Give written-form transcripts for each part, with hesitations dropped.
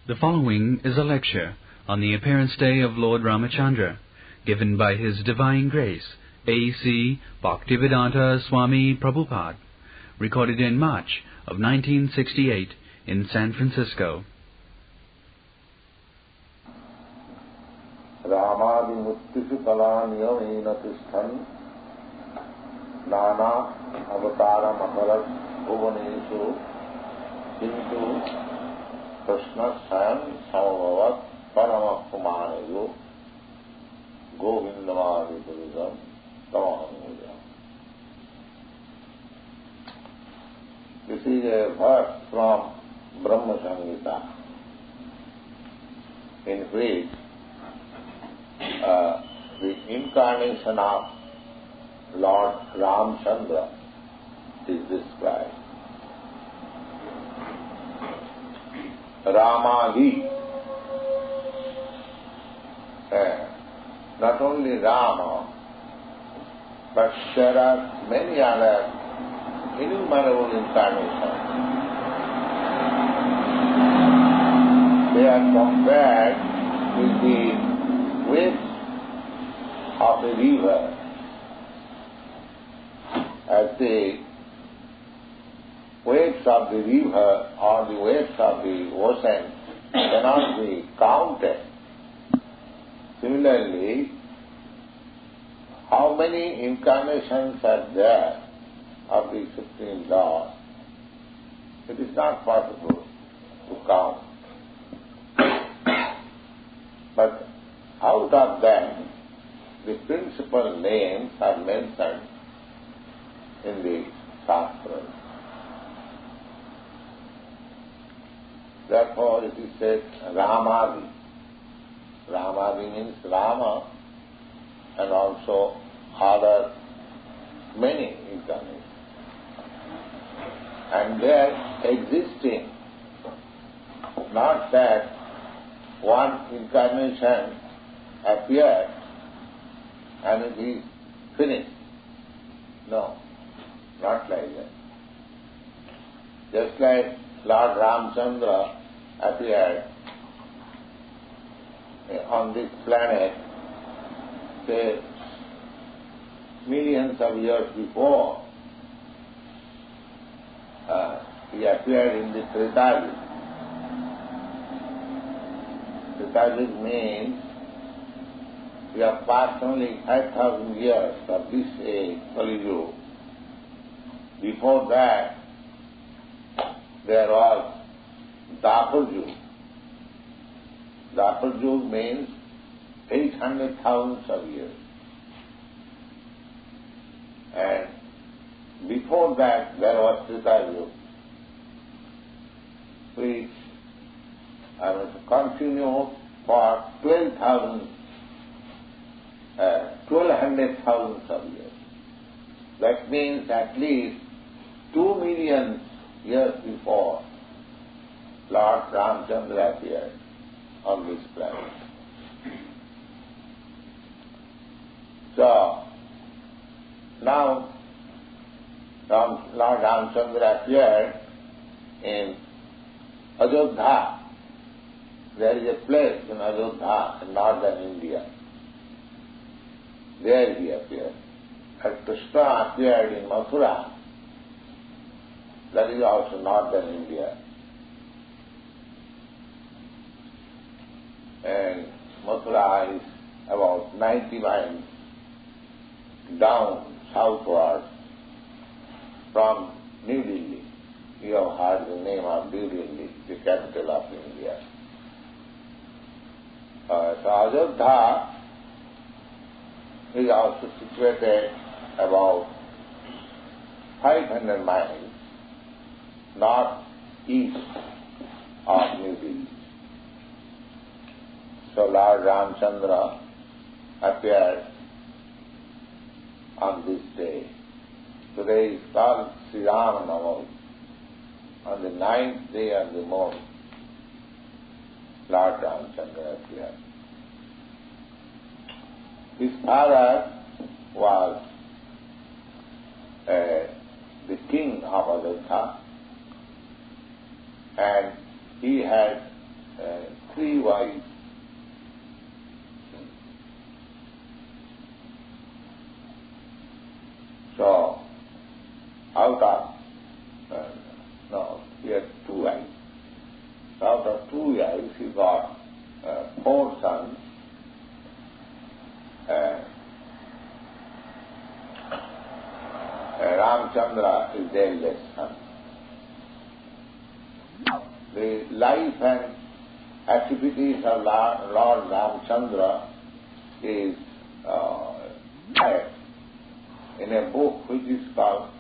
The following is a lecture on the Appearance Day of Lord Ramachandra, given by His Divine Grace, A.C. Bhaktivedanta Swami Prabhupada, recorded in March of 1968 in San Francisco. Ramadi Kalanyamena Tisthan Nana Avatara Makarat Bhuvanesu Kintu Krishna Sam Samavavat Paramakumaneyo Govindamadi Purisam Tamahamuja. This is a verse from Brahma-samhita, in which the incarnation of Lord Ramachandra is described. Ramadi, not only Rama, but there are many other innumerable incarnations. They are compared with the waves of a river. As the waves of the river or the waves of the ocean cannot be counted. Similarly, how many incarnations are there of the Supreme Lord? It is not possible to count. But out of them, the principal names are mentioned in the Shastras. Therefore it is said Ramadi. Ramadi means Rama and also other many incarnations. And they are existing, not that one incarnation appeared and it is finished. No, not like that. Just like Lord Ramachandra appeared on this planet, say, millions of years before, he appeared in the Treta Yuga. Treta Yuga means we have passed only 5,000 years of this age, Kali Yuga. Before that, there was Dapur Yuga. Dapur Yuga means 800,000 of years. And before that, there was Treta Yuga, which continued for 1,200,000 of years. That means at least 2 million years before Lord Ramachandra appeared on this planet. So, now Lord Ramachandra appeared in Ajodha. There is a place in Ajodha in northern India. There he appeared. And Krishna appeared in Mathura. That is also northern India. And Mathura is about 90 miles down southward from New Delhi. You have heard the name of New Delhi, the capital of India. So Ajodha is also situated about 500 miles northeast of New Delhi. So Lord Ramachandra appeared on this day. Today is called Sri Rama Navami. On the 9th day of the month, Lord Ramachandra appeared. His father was the king of Ajodha, and he had three wives. So, out of, he had two wives. Out of two wives, he got 4 sons. Ramachandra is the eldest son. The life and activities of Lord Ramachandra is in a book which is called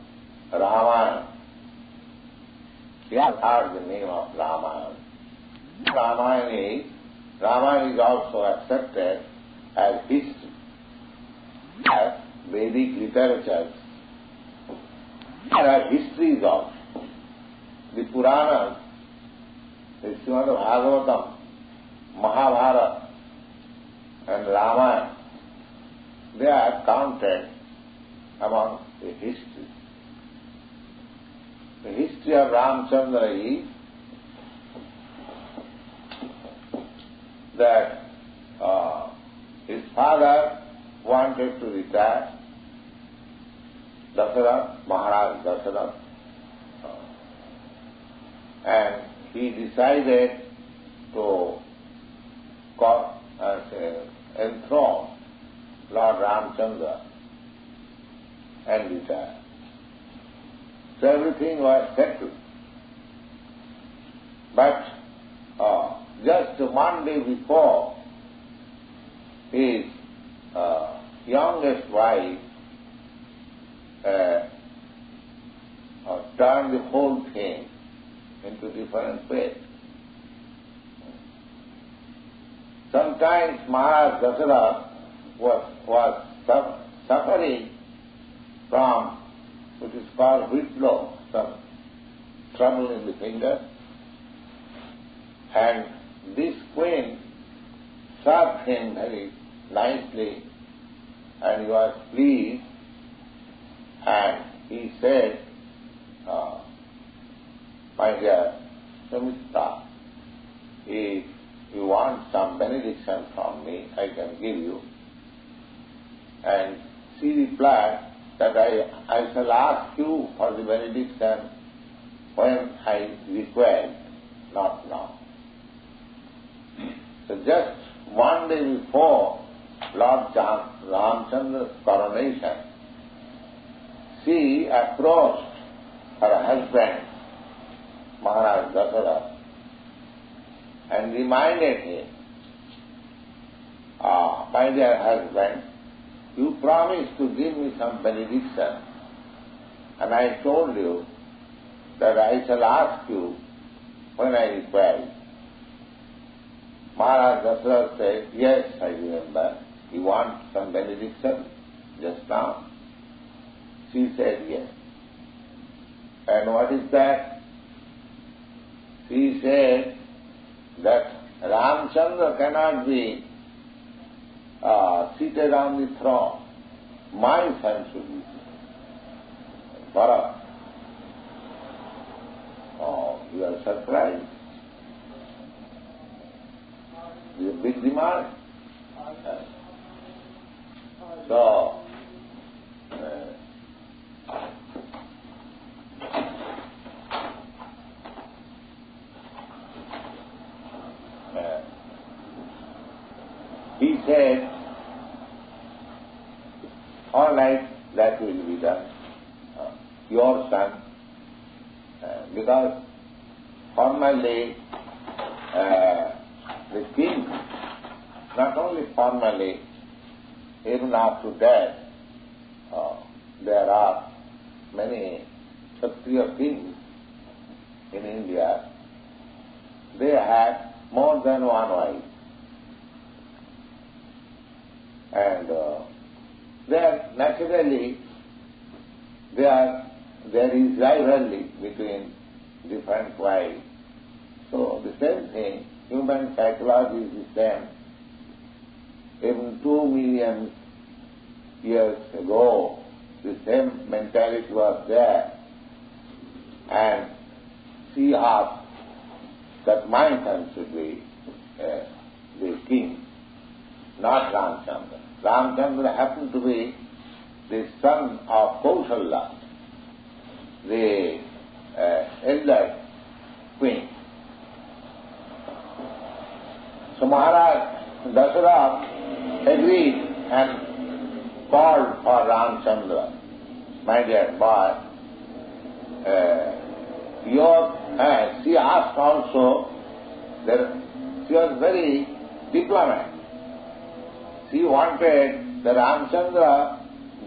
Ramayana. You have heard the name of Ramayana. Ramayana is also accepted as history, as Vedic literatures. There are histories also. The Puranas, the Srimad Bhagavatam, Mahabharata and Ramayana, they are counted among the history. The history of Ramachandra is that his father wanted to retire, Maharaj Dasarath, and he decided to enthrone Lord Ramachandra and retire. So everything was settled. But just one day before, his youngest wife turned the whole thing into different ways. Sometimes Maharaj Dasarath was suffering from what is called whitlow, some trouble in the finger, and this queen served him very nicely, and he was pleased, and he said, my dear Sumitra, if you want some benediction from me, I can give you. And she replied that I shall ask you for the benediction when I require, not now. So just one day before Lord Ramachandra's coronation, she approached her husband, Maharaj Dasarath, and reminded him, my dear husband, you promised to give me some benediction, and I told you that I shall ask you when I require. Maharaj Dasarath said, yes, I remember. You want some benediction just now? She said, yes. And what is that? She said that Ramachandra cannot be seated on the throne. My son should be seated. Bharat. Oh, you are surprised. It's a big demand. So, he said, all right, that will be done. Your son, because formally the king, not only formally, even after death, there are many Kshatriya kings in India. They had more than one wife. And naturally, there is rivalry between different wives. So the same thing, human psychology is the same. Even 2 million years ago, the same mentality was there. And she asked that my son should be the king, not Ramachandra. Ramachandra happened to be the son of Kausalya, the elder queen. So Maharaj Dasharatha agreed and called for Ramachandra. My dear boy, she asked also, she was very diplomat. She wanted the Ramachandra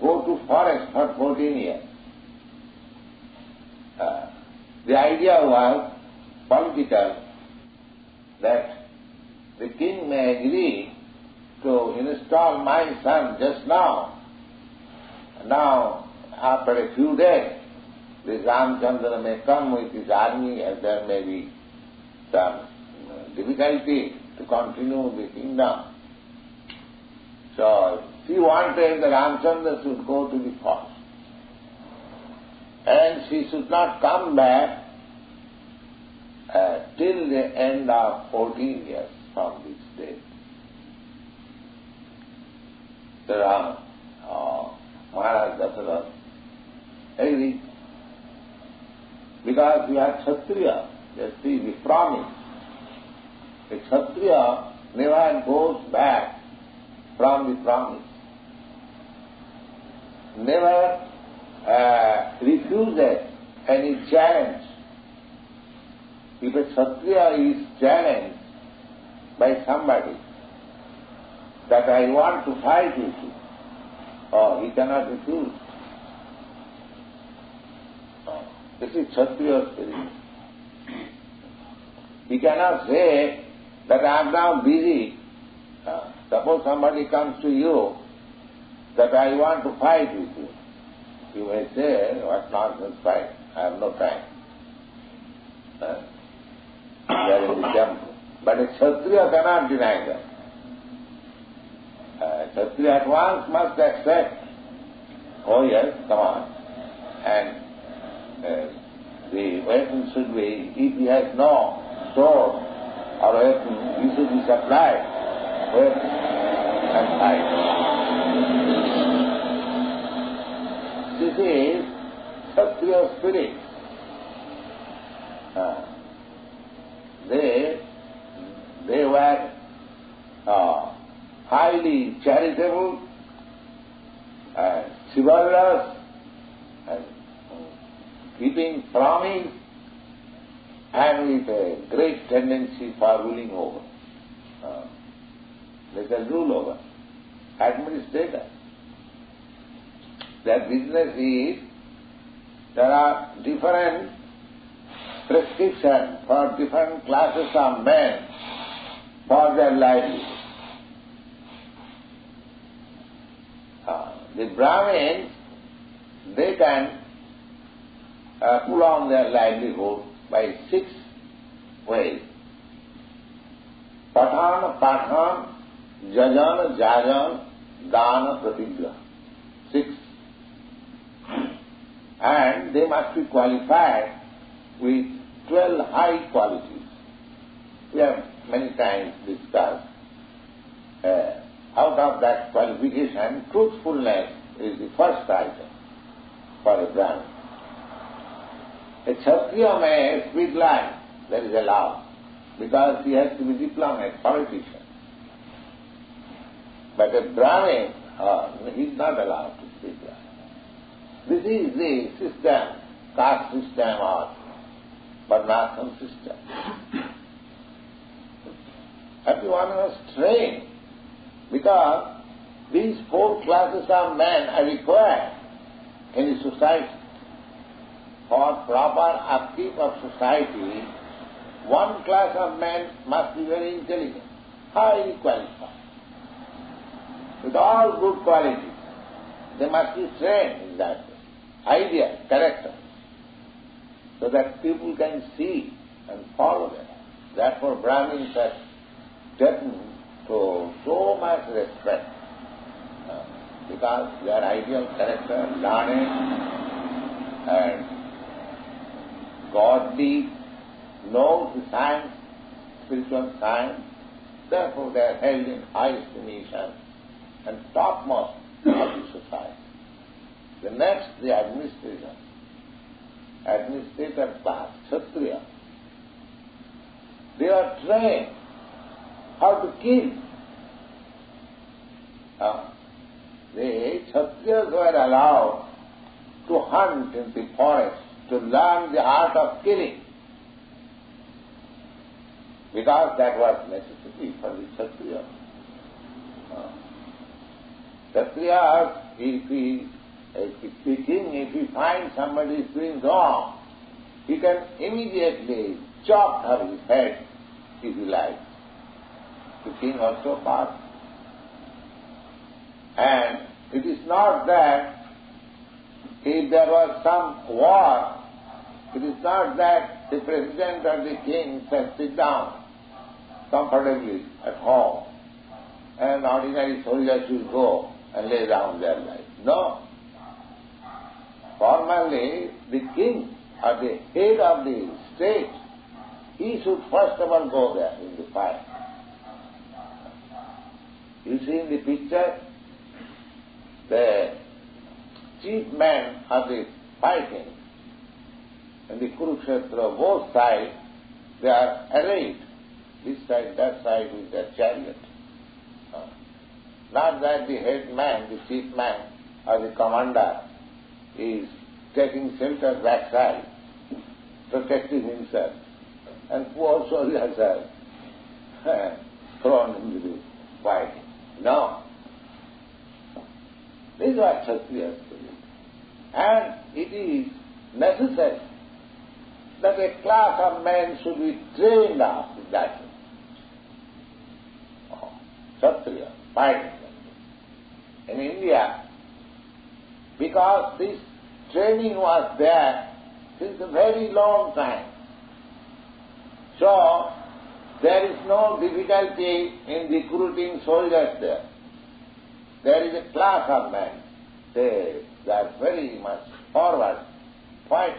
go to forest for 14 years. The idea was political, that the king may agree to install my son just now. Now, after a few days, this Ramachandra may come with his army and there may be some difficulty to continue the kingdom. So, she wanted the Ramachandra should go to the forest. And she should not come back till the end of 14 years from this date. So Maharaj Dasharatha agreed. Because we are Kshatriya, you see, we promise. A Kshatriya never goes back from the promise. Never refuses any challenge. If a Kshatriya is challenged by somebody that I want to fight with you, he cannot refuse. This is Kshatriya spirit. He cannot say that I am now busy. Suppose somebody comes to you that I want to fight with you. You may say, what nonsense fight, I have no time. We are in the temple. But a Kshatriya cannot deny that. Kshatriya at once must accept, oh yes, come on. And the weapon should be, if he has no sword or weapon, he should be supplied weapon and fight. This is Kshatriya spirit. They were highly charitable and chivalrous and keeping promise and with a great tendency for ruling over. They can rule over, administrator. Their business is, there are different prescriptions for different classes of men for their livelihood. The Brahmins, they can pull on their livelihood by 6 ways. Pathan, jajan, dana, pratigya. 6. And they must be qualified with 12 high qualities. We have many times discussed. Out of that qualification, truthfulness is the first item for a Brahmin. A Kshatriya may speak lies, that is allowed, because he has to be diplomat, politician. But a Brahmin, he is not allowed to speak lies. This is the system, caste system or varnashram system. Everyone was trained, because these 4 classes of men are required in the society. For proper upkeep of society, 1 class of men must be very intelligent, highly qualified, with all good qualities. They must be trained in that way. Idea, character, so that people can see and follow them. Therefore Brahmins are taken to so much respect, because their ideal character, learning and godly, knows the science spiritual science. Therefore they are held in high estimation and topmost of the society. The next, the administrator class, Kshatriya. They are trained how to kill. The Kshatriyas were allowed to hunt in the forest, to learn the art of killing, because that was necessary for the Kshatriya. Kshatriyas, if he finds somebody is doing wrong, he can immediately chop her his head if he likes. The king also passed. And it is not that if there was some war, it is not that the president or the king can sit down comfortably at home and ordinary soldiers will go and lay down their life. No. Formally, the king or the head of the state, he should first of all go there in the fight. You see in the picture, the chief men of the fighting in the Kurukshetra, both sides, they are arrayed, this side, that side, with their chariot. Not that the head man, the chief man, or the commander is taking shelter backside, protecting himself, and poor soldiers are thrown into the fighting. No. This is what Kshatriyas believe. And it is necessary that a class of men should be trained up in that. Kshatriya, fighting. In India, because this training was there since a very long time, so there is no difficulty in recruiting soldiers there. There is a class of men, they are very much forward, fight.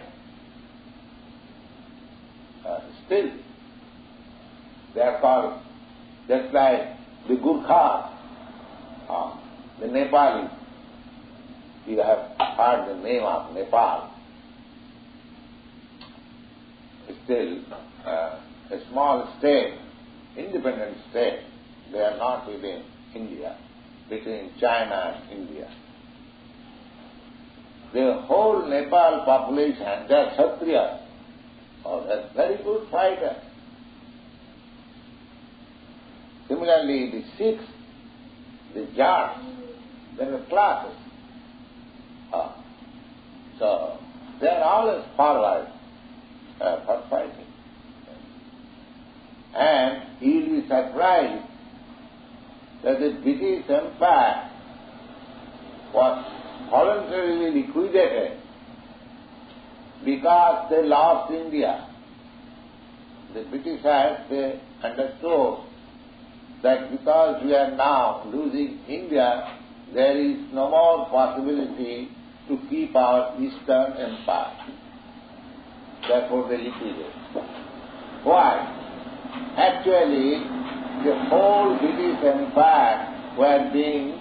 Still, they are called just like the Gurkhas, the Nepalis. You have heard the name of Nepal. Still, a small state, independent state, they are not within India, between China and India. The whole Nepal population, they are Kshatriyas. Oh, they are very good fighters. Similarly, the Sikhs, the Jats, there are classes. So, they are always forward for fighting. And you will be surprised that the British Empire was voluntarily liquidated because they lost India. The Britishers, they understood that because we are now losing India, there is no more possibility to keep our Eastern Empire. Therefore they liquidated. Why? Actually, the whole British Empire were being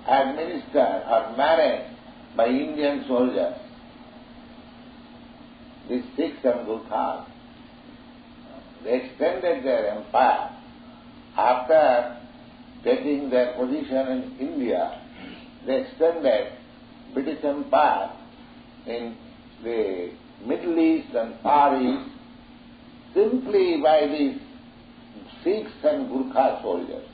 administered or managed by Indian soldiers, the Sikhs and Gurkhas. They extended their empire. After taking their position in India, they extended British Empire in the Middle East and Far East simply by these Sikhs and Gurkha soldiers.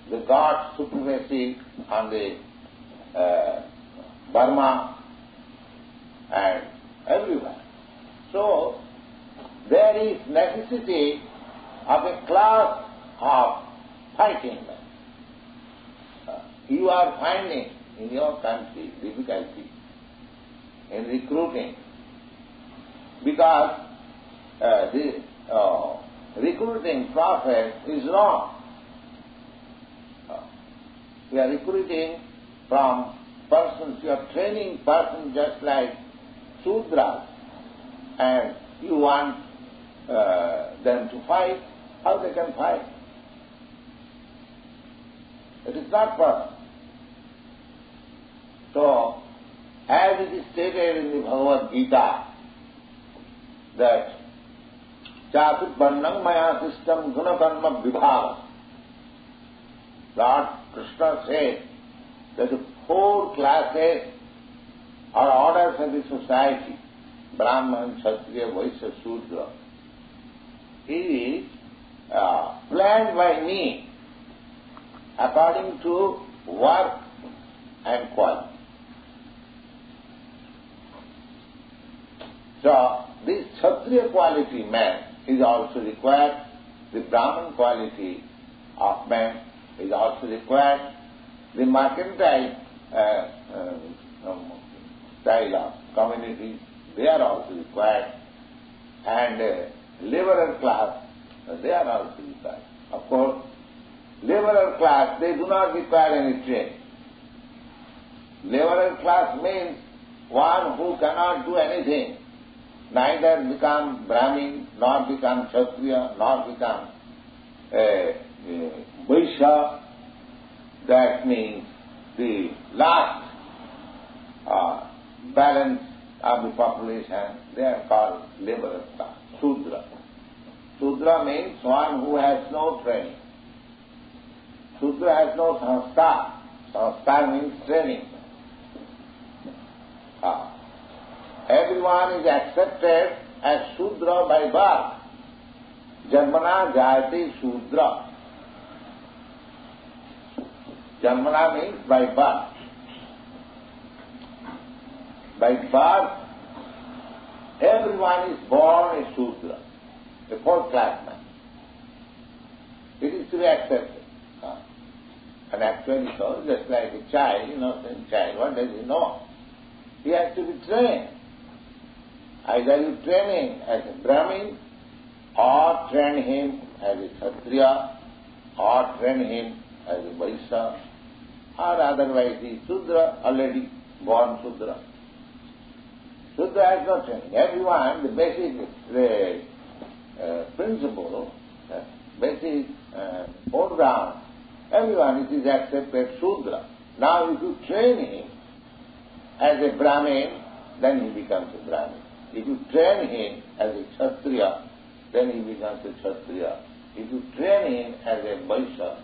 They got supremacy on the Burma and everywhere. So, there is necessity of a class of fighting men. You are finding in your country difficulty in recruiting because the recruiting process is wrong. We are recruiting from persons, you are training persons just like Sudras and you want them to fight, how they can fight? It is not possible. So, as it is stated in the Bhagavad Gita, that Chapit Varnam Maya System Gunakarma Vibhava. Lord Krishna said that the 4 classes or orders of the society, Brahman, Kshatriya, Vaishya, Shudra, is planned by me according to work and quality. So, this Kshatriya quality man is also required, the Brahman quality of man is also required, the mercantile style of community, they are also required, and laborer class, they are also required. Of course, laborer class, they do not require any training. Laborer class means one who cannot do anything, neither become Brahmin, nor become Kshatriya, nor become Vaishya. That means the last balance of the population, they are called laborer class, Shudra. Shudra means one who has no training. Shudra has no sanskar. Sanskar means training. Everyone is accepted as Shudra by birth. Janmana jayati Shudra. Janmana means by birth. By birth, everyone is born a Shudra, a 4th class man. It is to be accepted. And actually so, just like a child, innocent child, what does he know? He has to be trained. Either you train him as a Brahmin, or train him as a Kshatriya, or train him as a Vaishya, or otherwise he is Shudra, already born Shudra. Shudra has no training. Everyone, the basic principle, basic foreground, everyone it is accepted Shudra. Now if you train him as a Brahmin, then he becomes a Brahmin. If you train him as a Kshatriya, then he becomes a Kshatriya. If you train him as a Vaishya.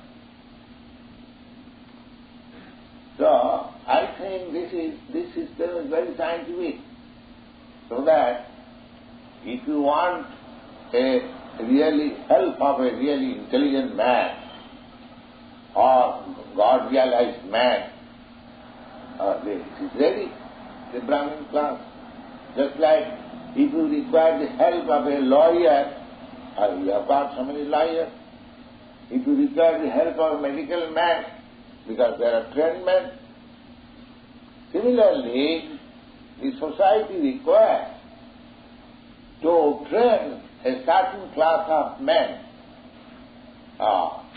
So, I think this system is very scientific. So that if you want a really help of a really intelligent man or God-realized man, it is ready, the Brahmin class. Just like if you require the help of a lawyer, we have got so many lawyers. If you require the help of a medical man, because there are trained men. Similarly, the society requires to train a certain class of men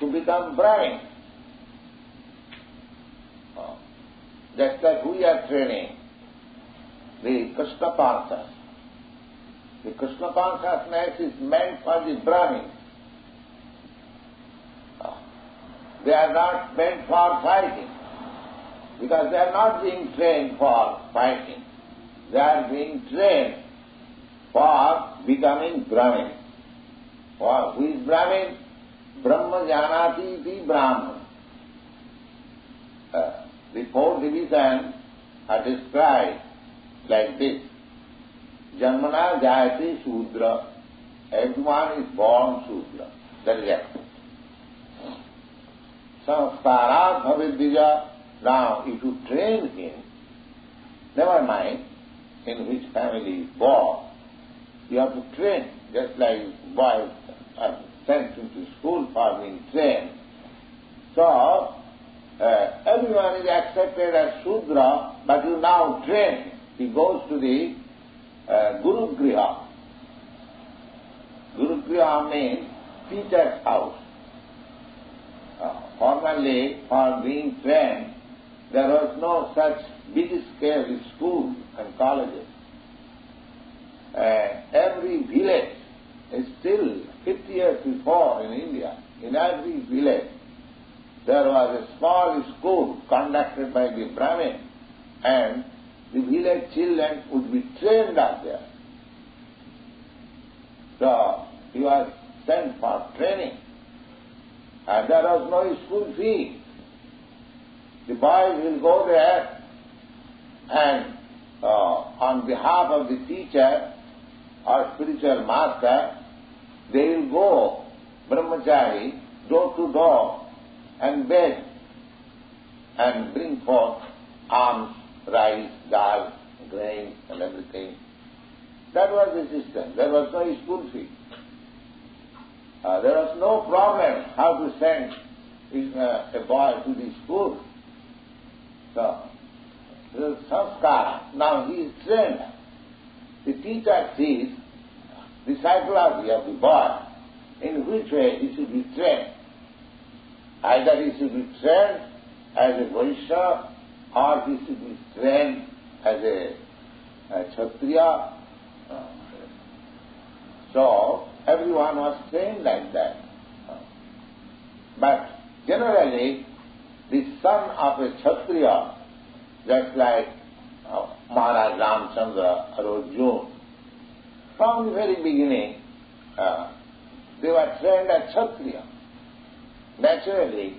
to become Brahmin. Just like we are training the Krishna consciousness. The Krishna consciousness is meant for the Brahmins. They are not meant for fighting, because they are not being trained for fighting. They are being trained for becoming Brahmin. For who is Brahmin? Brahma janati iti Brahman. The 4 divisions are described like this. Janmana jayati Shudra. Everyone is born Shudra. That is it. Sanskarat bhavidvija. Now, if you train him, never mind in which family he is born, you have to train, just like boys are sent into school for being trained. So, everyone is accepted as Shudra, but you now train him. He goes to the Guru Griha. Guru Griha means teacher's house. Formerly, for being trained, there was no such big-scale school and colleges. every village, still 50 years before in India, in every village, there was a small school conducted by the Brahmin, and the village children would be trained up there. So he was sent for training, and there was no school fee. The boys will go there, and on behalf of the teacher or spiritual master, they will go, brahmachari, door to door, and beg and bring forth alms, rice, dal, grain, and everything. That was the system. There was no school fee. There was no problem how to send a boy to the school. So, this is sanskara. Now he is trained. The teacher sees the psychology of the boy, in which way he should be trained. Either he should be trained as a Vaishya, or he should be trained as a Kshatriya. So, everyone was trained like that. But generally, the son of a Kshatriya, just like Maharaj Ramachandra or Arjuna, from the very beginning, they were trained as Kshatriya. Naturally,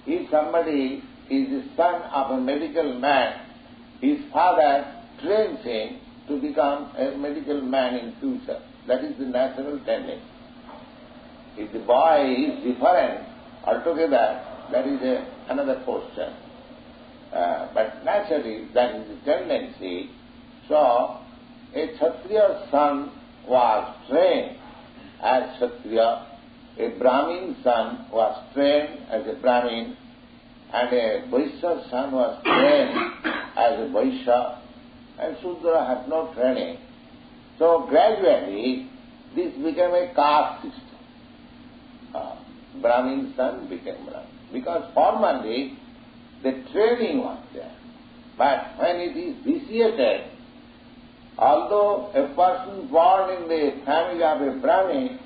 if somebody is the son of a medical man, his father trains him to become a medical man in future. That is the natural tendency. If the boy is different altogether, that is another question. But naturally, that is the tendency. So, a Kshatriya son was trained as Kshatriya, a Brahmin son was trained as a Brahmin, and a Vaishya son was trained as a Vaishya, and Shudra had no training. So gradually, this became a caste system. Brahmin son became Brahmin. Because formerly, the training was there. But when it is vitiated, although a person born in the family of a Brahmin,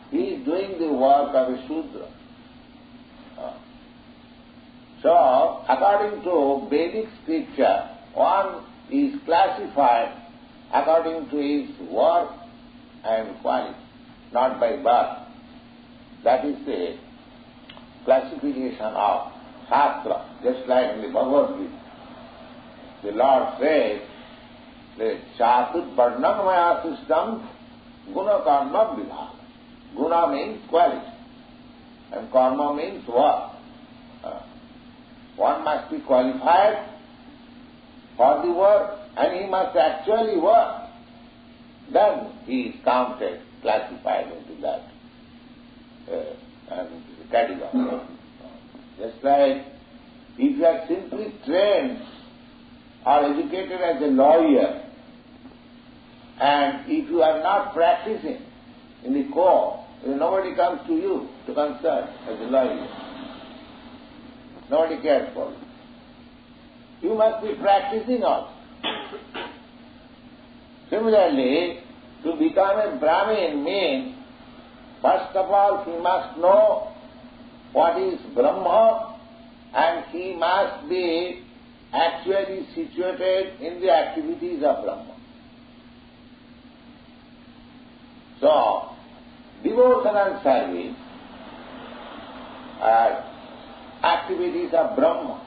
he is doing the work of a Shudra. So, according to Vedic scripture, one is classified according to his work and quality, not by birth. That is the classification of Shastra, just like in the Bhagavad Gita. The Lord says, the Chatut Varnam Maya system, Guna Karma Vibhaga. Guna means quality, and Karma means work. One must be qualified for the work, and he must actually work. Then he is counted, classified into that category. Just like if you are simply trained or educated as a lawyer, and if you are not practicing in the court, nobody comes to you to consult as a lawyer. Nobody cares for you. You must be practicing also. Similarly, to become a Brahmin means, first of all, he must know what is Brahma, and he must be actually situated in the activities of Brahma. So, devotional service are activities of Brahma.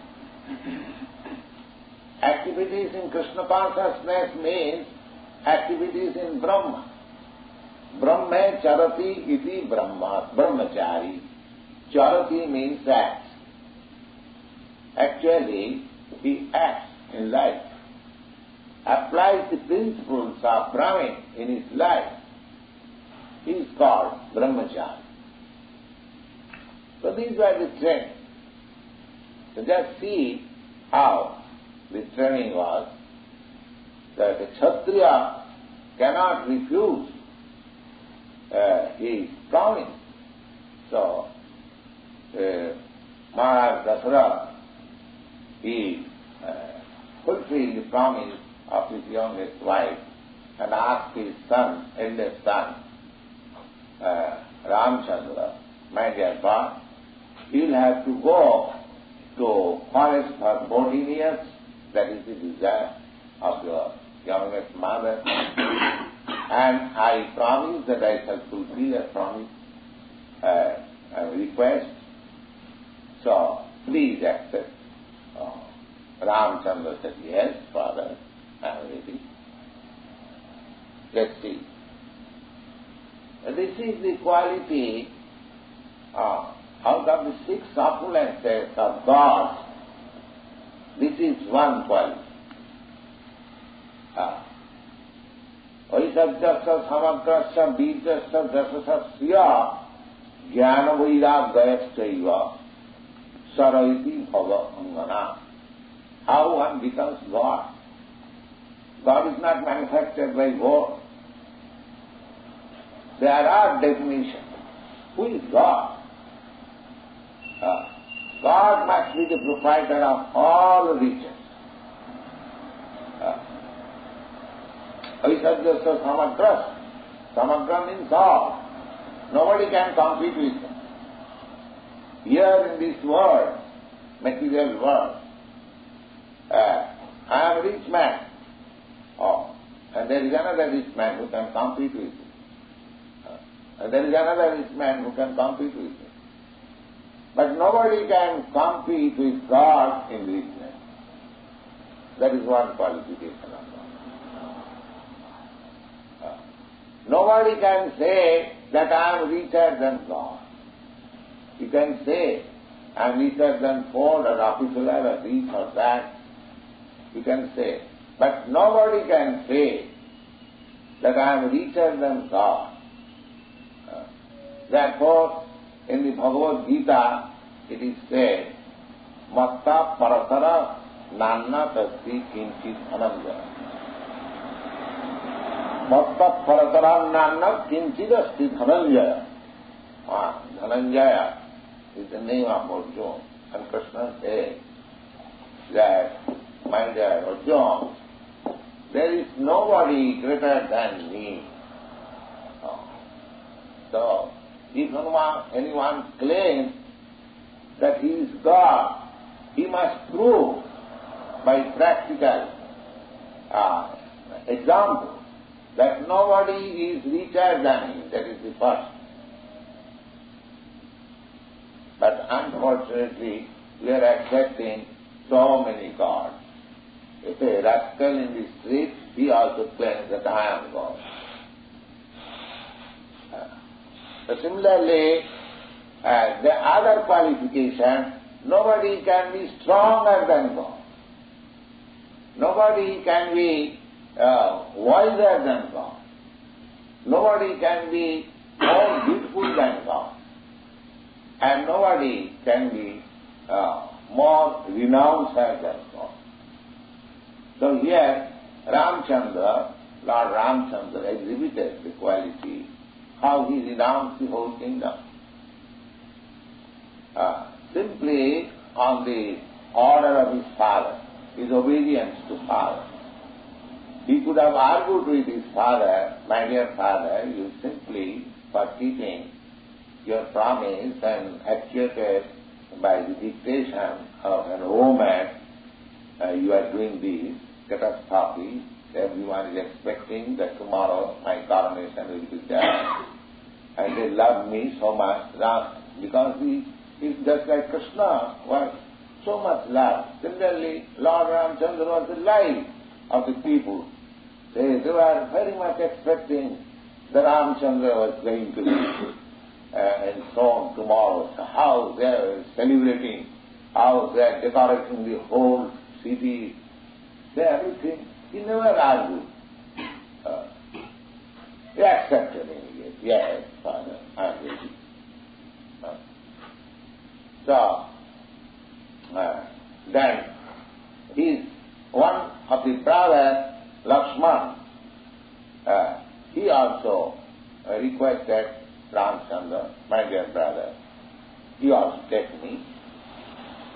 Activities in Krishna consciousness means activities in Brahma. Brahma charati iti Brahma, brahmachari. Charati means acts. Actually, he acts in life, applies the principles of Brahmin in his life. He is called brahmachari. So these were the training. So just see how the training was, that a Kshatriya cannot refuse his promise. So, Maharaj Dasara, he fulfilled the promise of his youngest wife, and asked his son, eldest son, Ramachandra, my dear boy, you will have to go to forest for 14 years. That is the desire of your youngest mother. And I promise that I shall fulfill a promise, a request. So, please accept. Ramachandra said, yes, father, I am ready. Let's see. This is the quality out of the 6 opulences of God. This is one quality. Vaisajyasya samagrasya bijasya dasasya jnana vairagayasya saraiti bhava angana. How one becomes God? God is not manufactured by word. There are definitions. Who is God? God must be the proprietor of all riches. Vaisajyasya samagrasya. Samagra means all. Nobody can compete with him. Here in this world, material world, I am a rich man. And there is another rich man who can compete with him. And there is another rich man who can compete with him. But nobody can compete with God in richness. That is one qualification of God. Nobody can say that I am richer than God. You can say, I am richer than Ford or Rockefeller or this or that. You can say. But nobody can say that I am richer than God. Therefore, in the Bhagavad Gita, it is said, Matta parasara nanna tasti kinchit anandya. Matta parasara nanna kinchit asti dhananjaya. Dhananjaya is the name of Arjuna. And Krishna said that, my dear Arjuna, there is nobody greater than me. So, if anyone claims that he is God, he must prove by practical example that nobody is richer than him. That is the first. But unfortunately, we are accepting so many gods. If a rascal in the street, he also claims that I am God. Similarly, the other qualification, nobody can be stronger than God. Nobody can be wiser than God. Nobody can be more beautiful than God. And nobody can be more renounced than God. So here, Ramachandra, Lord Ramachandra exhibited the quality how he renounced the whole kingdom. Simply on the order of his father, his obedience to father. He could have argued with his father, my dear father, you simply, for keeping your promise and actuated by the dictation of an woman, you are doing this catastrophe. Everyone is expecting that tomorrow my coronation will be there. And they love me so much because he is just like Krishna was so much loved. Similarly, Lord Ramachandra was the life of the people. They were very much expecting that Ramachandra was going to be enthroned tomorrow. So how they are celebrating, how they are decorating the whole city, everything. He never argued. He accepted immediately. Yes, Father, I am ready. So, then one of the brothers, Lakshman, he also requested Ramachandra, my dear brother, you also take me.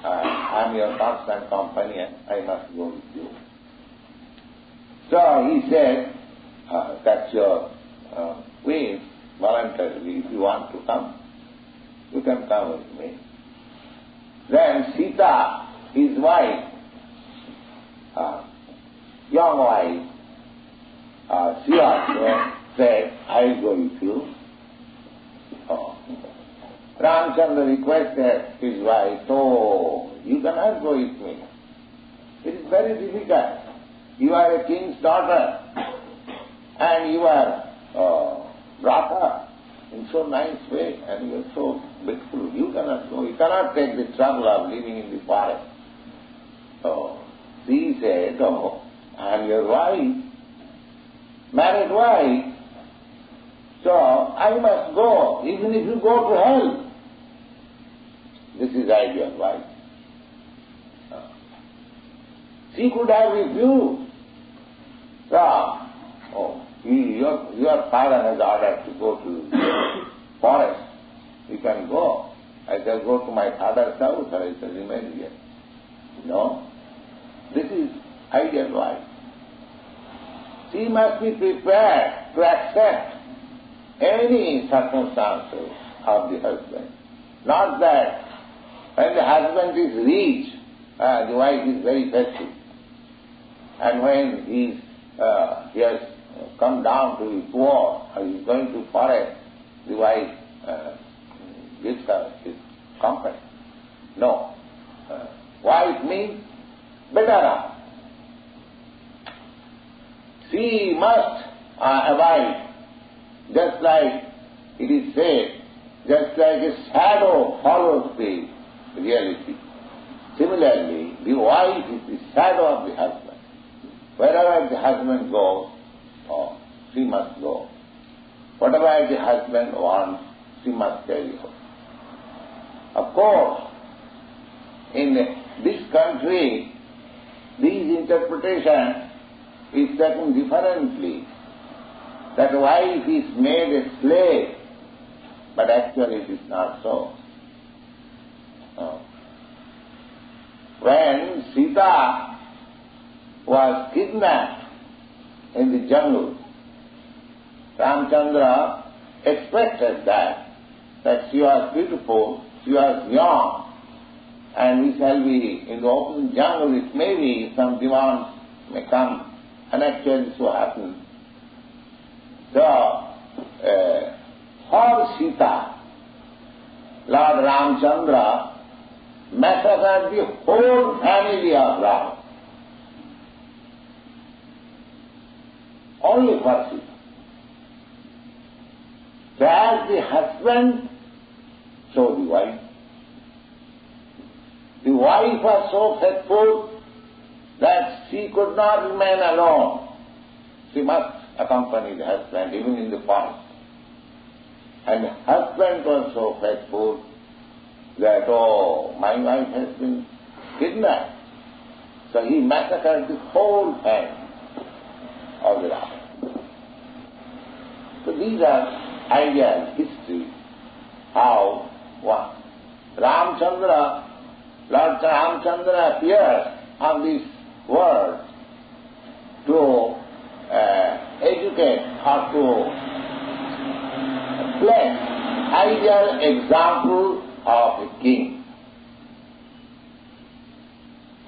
I am your constant companion. I must go with you. So he said, that's your wish, voluntarily, if you want to come, you can come with me. Then Sita, his wife, young wife, she also said, I will go with you. Ramachandra requested his wife, oh, you cannot go with me. It is very difficult. You are a king's daughter, and you are brought up in so nice way, and you are so beautiful. You cannot go. You cannot take the trouble of living in the forest. So she said, oh, I am your wife, married wife, so I must go, even if you go to hell. This is ideal wife. She could have refused. So, your father has ordered to go to the forest. You can go. I shall go to my father's house, or I shall remain here. No. This is ideal wife. She must be prepared to accept any circumstances of the husband. Not that when the husband is rich, the wife is very festive. And when he has come down to be poor, or he is going to forest, the wife gives her his company. No. Wife means better off. She must abide, just like it is said, just like a shadow follows the reality. Similarly, the wife is the shadow of the husband. Wherever the husband goes, she must go. Whatever the husband wants, she must carry out. Of course, in this country, this interpretation is taken differently. That wife is made a slave, but actually it is not so. When Sita was kidnapped in the jungle, Ramachandra expected that she was beautiful, she was young, and we shall be in the open jungle. It may be some demands may come, and actually so happened. So, for Sita, Lord Ramachandra massacred the whole family of Rama. Only for Sita. So as the husband, so the wife. The wife was so faithful that she could not remain alone. She must accompany the husband even in the forest. And the husband was so faithful that, oh, my wife has been kidnapped. So he massacred the whole family of the Rama. So these are ideal history, how one. Lord Ramachandra appears on this world to educate or to place ideal example of a king.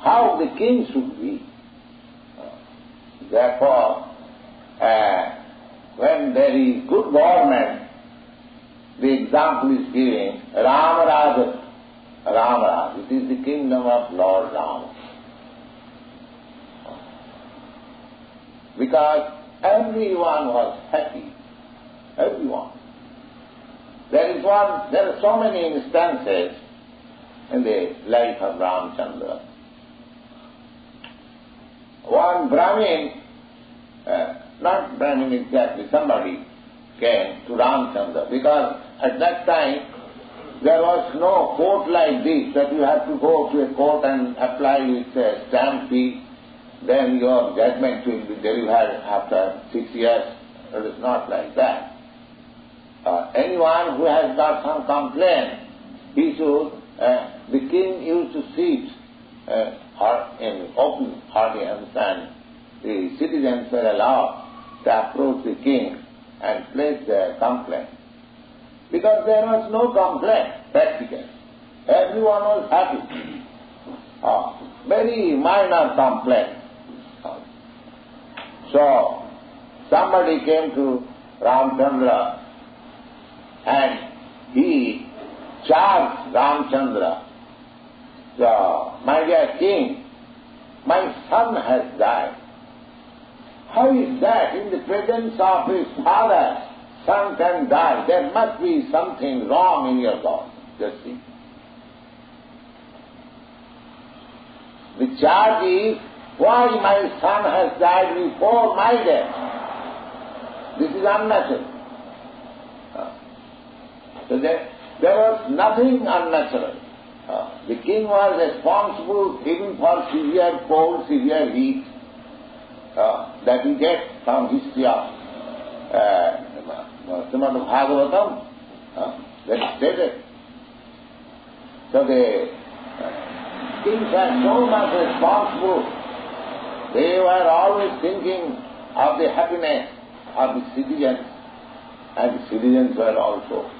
How the king should be. Therefore, when there is good government, the example is given Ramaraj. It is the kingdom of Lord Rama. Because everyone was happy. Everyone. There are so many instances in the life of Ramachandra. One Brahmin, not Brahmin exactly, somebody came to Ramachandra, because at that time there was no court like this, that you have to go to a court and apply with a stamp fee, then your judgment will be delivered after 6 years. It is not like that. Anyone who has got some complaint, he should, the king used to sit in open audience, and the citizens were allowed to approach the king and place their complaint. Because there was no complaint, practically. Everyone was happy. Very minor complaint. So, somebody came to Ramachandra and he charged Ramachandra, "So, my dear king, my son has died. How is that? In the presence of his father, son can die. There must be something wrong in your God." Just see. The charge is, why my son has died before my death? This is unnatural. So there was nothing unnatural. The king was responsible even for severe cold, severe heat that we get from history of Srimad Bhagavatam, that is stated. So the kings are so much responsible. They were always thinking of the happiness of the citizens, and the citizens were also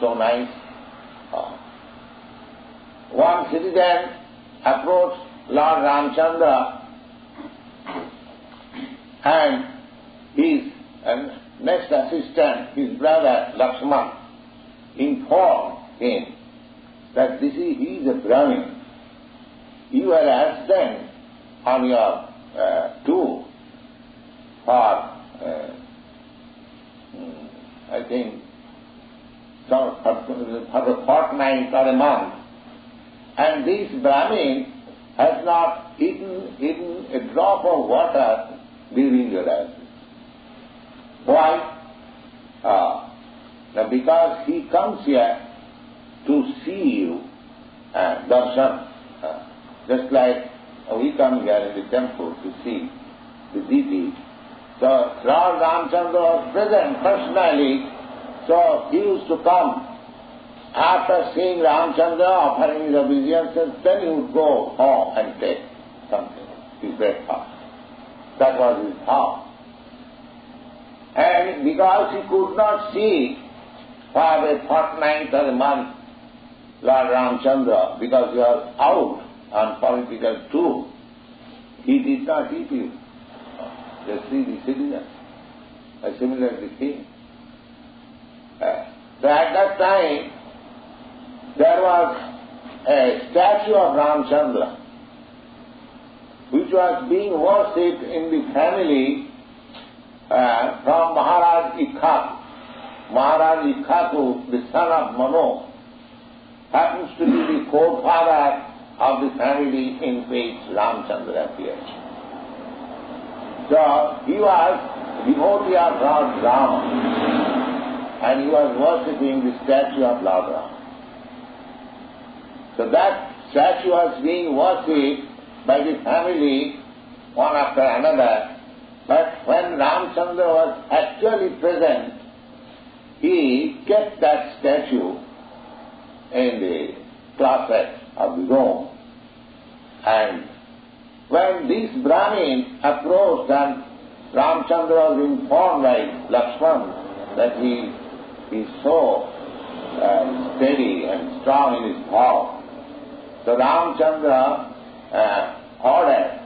so nice. One citizen approached Lord Ramachandra and his next assistant, his brother Lakshman, informed him that he is a Brahmin. You were absent on your tour for, I think, for a fortnight or a month. And this Brahmin has not eaten a drop of water during your absence. Why? Because he comes here to see you, darshan, just like we come here in the temple to see the deity. So Lord Ramachandra was present personally, so he used to come. After seeing Ramachandra offering his obeisances, then he would go home and take something, his breakfast. That was his thought. And because he could not see for a fortnight or a month Lord Ramachandra, because he was out on political tour, he did not eat you. Just see the citizens, similar to the king. So at that time, there was a statue of Ramachandra which was being worshipped in the family from Maharaj Ikhaku. Maharaj Ikhaku, the son of Mano, happens to be the forefather of the family in which Ramachandra appeared. So he was a devotee of Lord Rama, and he was worshipping the statue of Lord Rama. So that statue was being worshipped by the family one after another, but when Ramachandra was actually present, he kept that statue in the closet of the room. And when this Brahmin approached and Ramachandra was informed by Lakshman that he is so steady and strong in his thought, so Ramachandra ordered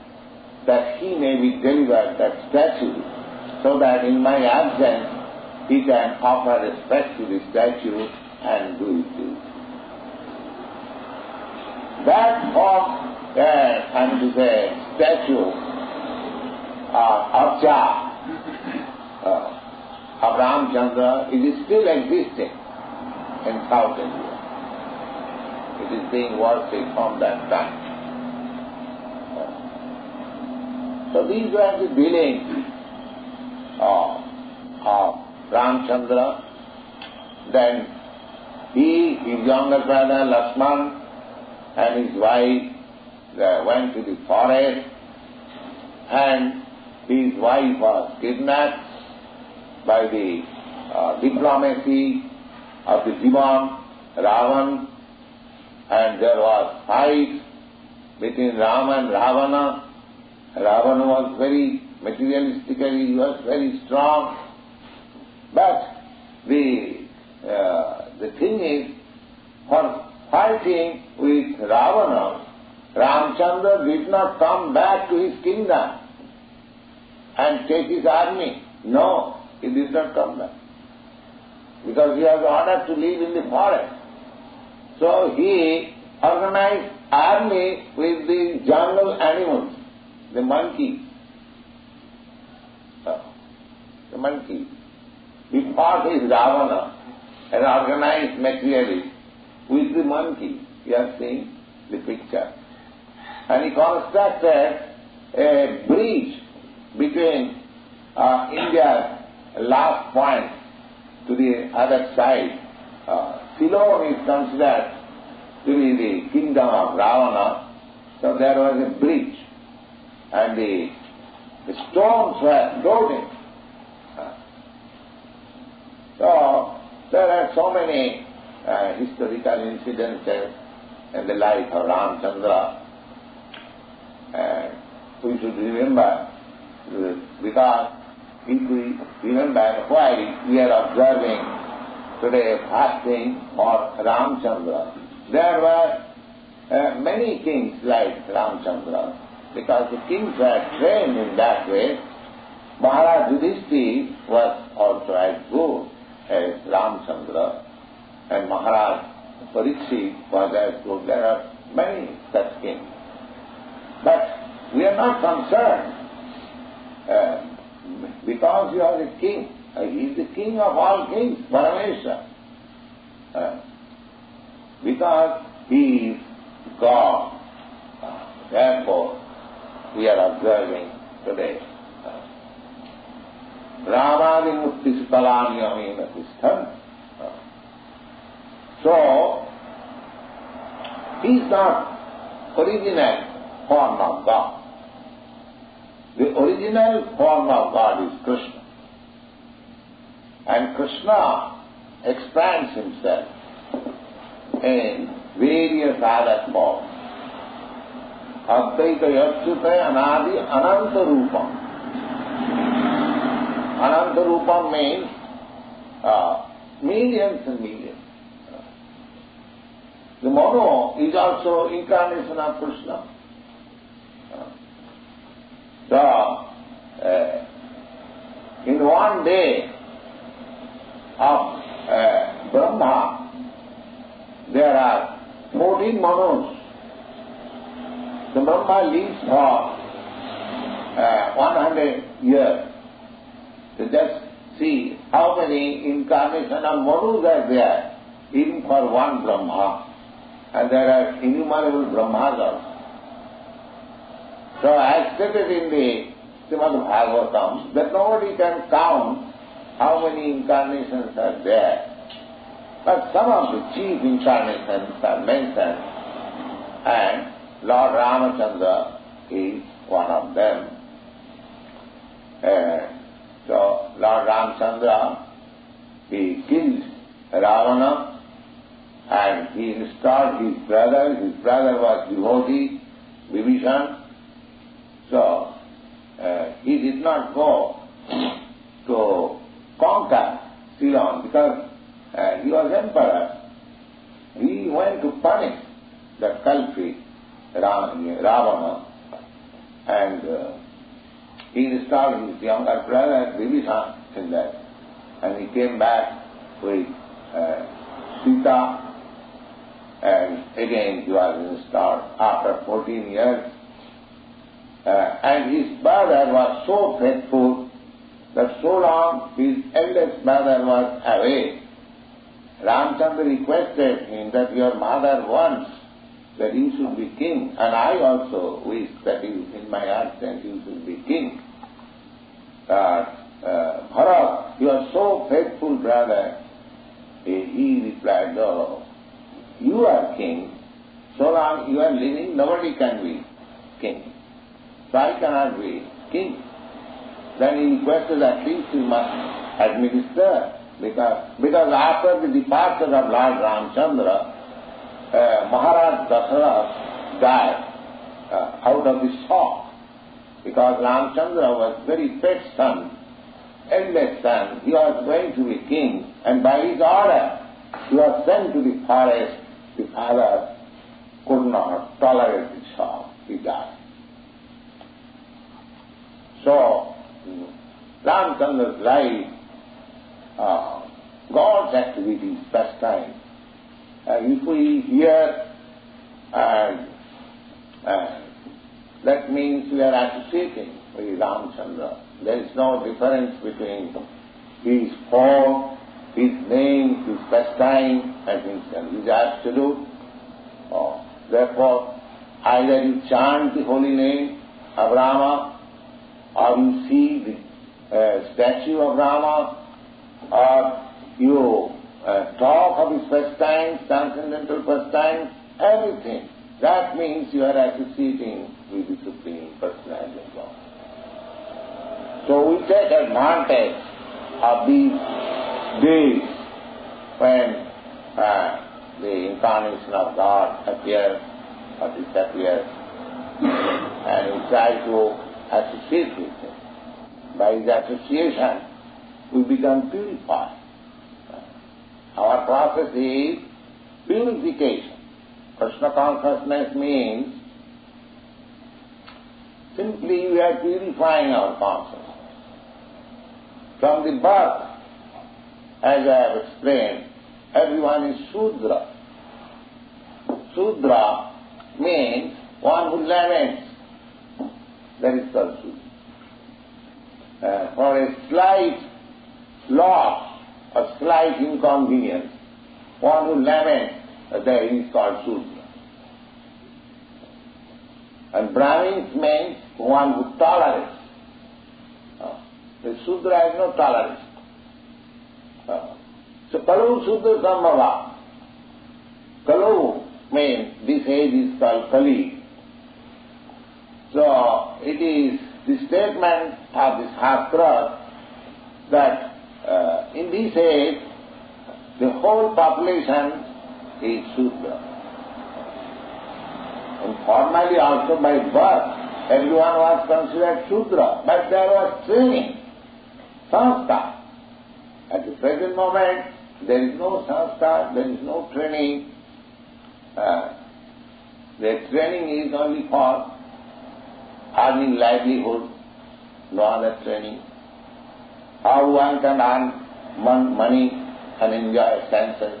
that he may be delivered that statue so that in my absence he can offer respect to the statue and do his duty. That form, statue of Ramachandra, it is still existing in South India. It is being worshipped from that time. So these were the dealings of Ramachandra. Then he, his younger brother Lakshman, and his wife went to the forest, and his wife was kidnapped by the diplomacy of the demon Ravan, and there was fight between Rama and Ravana. Ravana was very Materialistically he was very strong. But the thing is, for fighting with Ravana, Ramachandra did not come back to his kingdom and take his army. No, he did not come back. Because he was ordered to live in the forest. So he organized army with the jungle animals, the monkeys. The monkeys. He fought with Ravana and organized materially with the monkey. You have seen the picture. And he constructed a bridge between India's last point to the other side. Ceylon is considered to be the kingdom of Ravana. So there was a bridge and the stones were floating. So there are so many historical incidences in the life of Ramachandra, and we should remember, because if we remember why we are observing today fasting for Ramachandra, there were many kings like Ramachandra, because the kings were trained in that way. Maharaj Yudhishthira was also as good as Ramachandra, and Maharaj Parikshit was as good. There are many such kings. But we are not concerned because he was a king. He is the king of all kings, Parameshwar. Because he is God. Therefore, we are observing today. Ramadi Murti Sukalamyamena Tishthan. So, he is not original form of God. The original form of God is Krishna. And Krishna expands himself in various other forms. Advaita Yachyuta Anadi Ananta Rupam. Ananta Rupam means millions and millions. The mono is also incarnation of Krishna. So, in one day of Brahma, there are 14 monos. The Brahma lives for 100 years. So just see how many incarnations of monos are there, even for one Brahma. And there are innumerable Brahmas also. So as stated in the Srimad Bhagavatam, that nobody can count how many incarnations are there. But some of the chief incarnations are mentioned, and Lord Ramachandra is one of them. So Lord Ramachandra, he killed Ravana, and he installed his brother. His brother was devotee, Vibhishan. So he did not go to conquer Ceylon because he was emperor. He went to punish the culprit Ravana, and he installed his younger brother Vibhishan in that, and he came back with Sita, and again he was installed after 14 years. And his brother was so faithful that so long his eldest brother was away, Ramachandra requested him that your mother wants that you should be king, and I also wish that you, in my heart, that you should be king. Bharat, your so faithful brother, he replied, no, you are king. So long you are living, nobody can be king. So I cannot be king. Then he requested at least you must administer, because after the departure of Lord Ramachandra, Maharaj Dasarath died out of the shock. because Ramachandra was very pet son, eldest son. He was going to be king, and by his order he was sent to the forest. The father could not tolerate the shock. He died. So, Ramachandra's life, God's activities, pastime. If we hear, that means we are associating with Ramachandra. There is no difference between his form, his name, his pastime, and his absolute. Therefore, either you chant the holy name of Rama, or you see the statue of Rama, or you talk of his pastimes, transcendental pastimes, everything. That means you are associating with the Supreme Personality of God. So we take advantage of these days when the incarnation of God appears or disappears, and we try to associate with him. By his association, we become purified. Our process is purification. Krishna consciousness means simply we are purifying our consciousness. From the birth, as I have explained, everyone is Shudra. Shudra means one who laments. That is called Shudra. For a slight loss, a slight inconvenience, one who laments, that is called Shudra. And Brahmins means one who tolerates. The Shudra has no tolerance. So Kalu Shudra Sambhava. Kalu means this age is called Kali. So it is the statement of the Shastra that in this age the whole population is Shudra. And formally also by birth everyone was considered Shudra, but there was training, sanskar. At the present moment there is no sanskar, there is no training. The training is only for earning livelihood, no other training. How one can earn money and enjoy senses,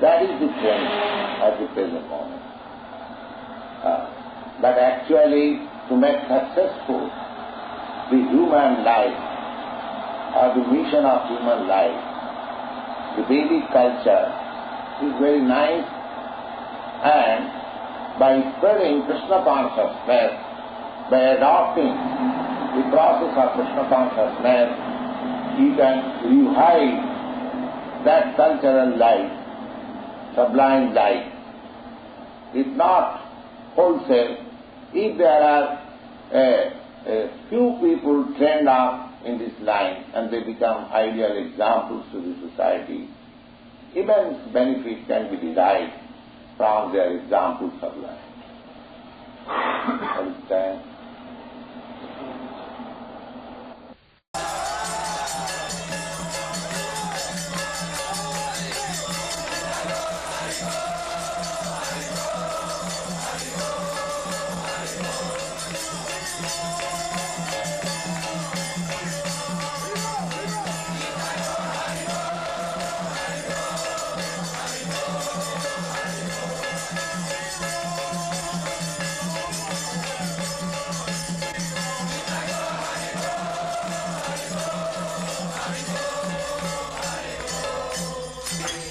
that is the training at the present moment. But actually, to make successful the human life or the mission of human life, the Vedic culture is very nice, and by spreading Krishna consciousness, by adopting the process of Krishna consciousness, you can revive that cultural life, sublime life. If not wholesale, if there are a few people trained up in this line and they become ideal examples to the society, immense benefit can be derived from their examples of life. Understand?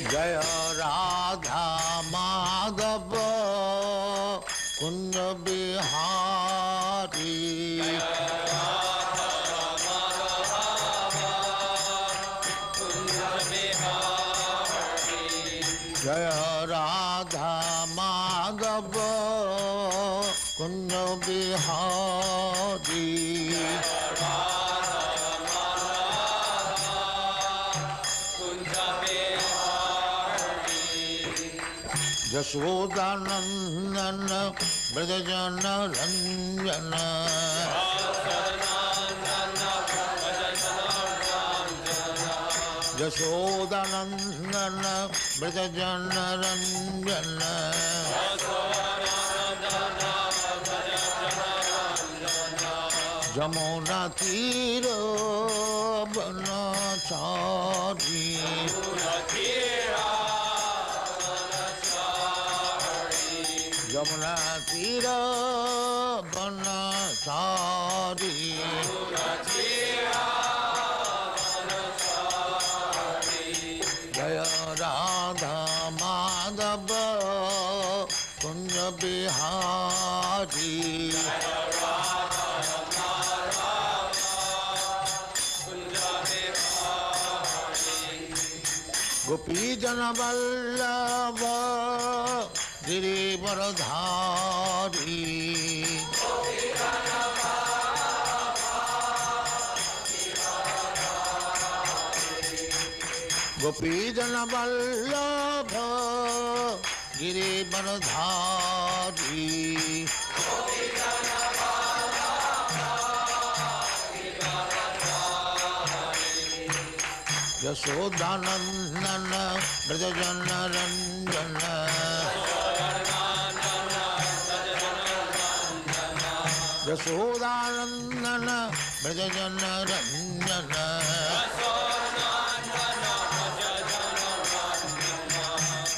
Jaya Radha Madhava Kunda Bihari Jaya Radha Madhava Kunda Bihari Yashodanandana Brajana Ranjana Yashodanandana Brajajana Ranjana Jamuna Tira Banachari Jamuna Tira Banachari Jaya Radha Madhava Kunja Bihari Gopi Jana Vallabha Girivaradhari Gopi Jana Vallabha Girivaradhari Yashodanandana Brajajana Ranjana Yashodanandana Brajajana Ranjana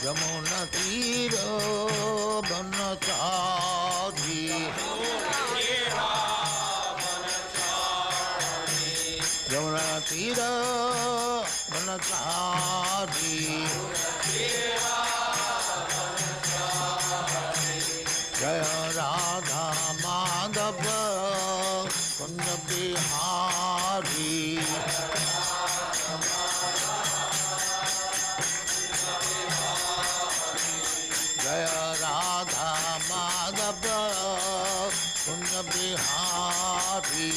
Yamuna Tira Banachari Yamuna Tira Banachari Jaya Radha Madhava Kunja Bihari Jaya Radha Madhava Kunja Bihari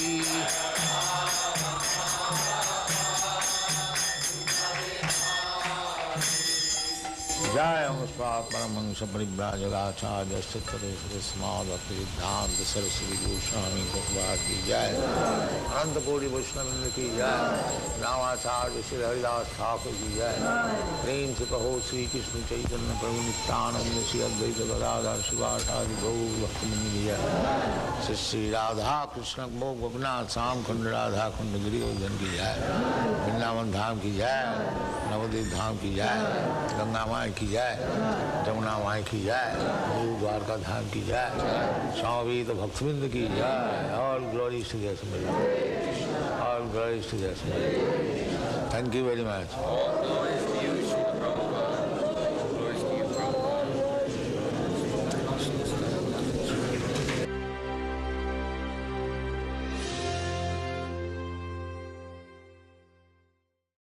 Jaya Muspa Paramahansa Paribhrajagacharya Sattva Smada Siddhanta Saraswati Goswami Prabhupada ki Jai Ananta Koti Vaishnava ki Jai Ramachandra Sri Haridas Thakur ki Jai Prem se Kaho Sri Krishna Chaitanya Prabhu Nityananda Sri Advaita Gadadhar Shivasadi Gaur Bhaktamani ki Jai Sri Radha Krishna Mok Bhavnath Sam Khand Radha Khand Giri Godhan ki Jai Vrindavan Dham ki Jai Navadip Dham ki Jai Ganga Mai की जाए जमुना माई की जाए गुरु द्वारका धाम की जाए स्वामी तो भक्तविंद की जाए all glory to their all glory to their thank you very much